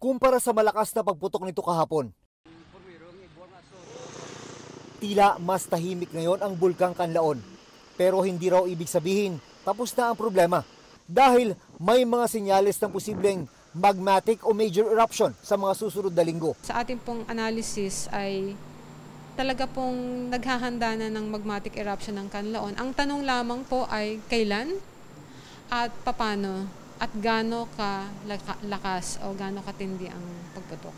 kumpara sa malakas na pagputok nito kahapon. Tila mas tahimik ngayon ang Bulkang Kanlaon. Pero hindi raw ibig sabihin tapos na ang problema. Dahil may mga senyales ng posibleng magmatic o major eruption sa mga susunod na linggo. Sa ating pong analysis ay talaga pong naghahanda na ng magmatic eruption ng Kanlaon. Ang tanong lamang po ay kailan at papano at gaano lakas o gaano katindi ang pagputok.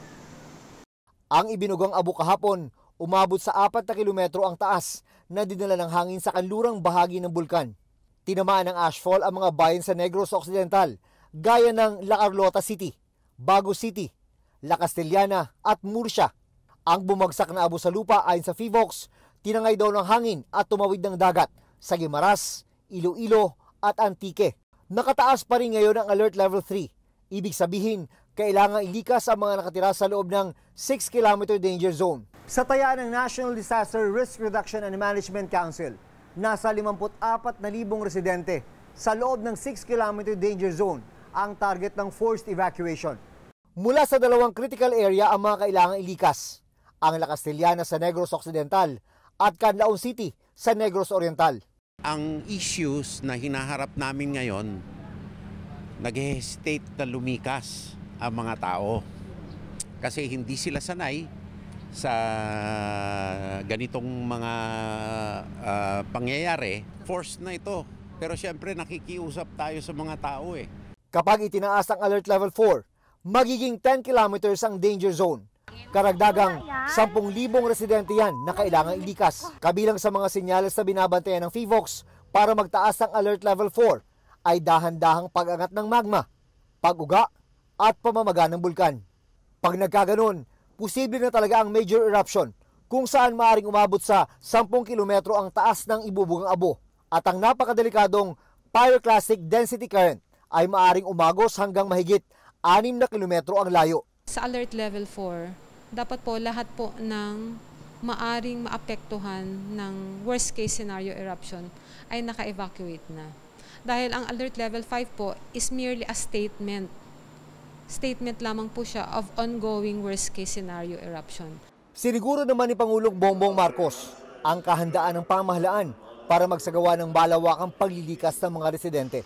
Ang ibinugang Abu kahapon, umabot sa 4 na kilometro ang taas na dinala ng hangin sa kanlurang bahagi ng bulkan. Tinamaan ng ashfall ang mga bayan sa Negros Occidental, gaya ng La Carlota City, Bago City, La Castellana at Murcia. Ang bumagsak na abo sa lupa ayon sa FIVOX, tinangay daw ng hangin at tumawid ng dagat sa Guimaras, Iloilo at Antique. Nakataas pa rin ngayon ang Alert Level 3. Ibig sabihin, kailangang ilikas ang mga nakatira sa loob ng 6-kilometer danger zone. Sa taya ng National Disaster Risk Reduction and Management Council, nasa 54,000 residente sa loob ng 6-kilometer danger zone ang target ng forced evacuation. Mula sa dalawang critical area ang mga kailangang ilikas, ang La Castellana sa Negros Occidental at Canlaon City sa Negros Oriental. Ang issues na hinaharap namin ngayon, nag-hesitate na lumikas ang mga tao kasi hindi sila sanay sa ganitong mga pangyayari. Forced na ito, pero siyempre nakikiusap tayo sa mga tao eh. Kapag itinaas ang Alert Level 4, magiging 10 kilometers ang danger zone. Karagdagang 10,000 residente yan na kailangang ilikas. Kabilang sa mga senyales na binabantayan ng FIVOX para magtaas ang Alert Level 4 ay dahan-dahang pag-angat ng magma, pag-uga at pamamaga ng bulkan. Pag nagkaganon, posible na talaga ang major eruption kung saan maaaring umabot sa 10 kilometro ang taas ng ibubugang abo at ang napakadelikadong pyroclastic density current ay maaaring umagos hanggang mahigit 6 na kilometro ang layo. Sa Alert Level 4, dapat po lahat po ng maaring maapektuhan ng worst case scenario eruption ay naka-evacuate na. Dahil ang Alert Level 5 po is merely a statement. Statement lamang po siya of ongoing worst case scenario eruption. Siniguro naman ni Pangulong Bongbong Marcos ang kahandaan ng pamahalaan para magsagawa ng malawakang paglilikas ng mga residente.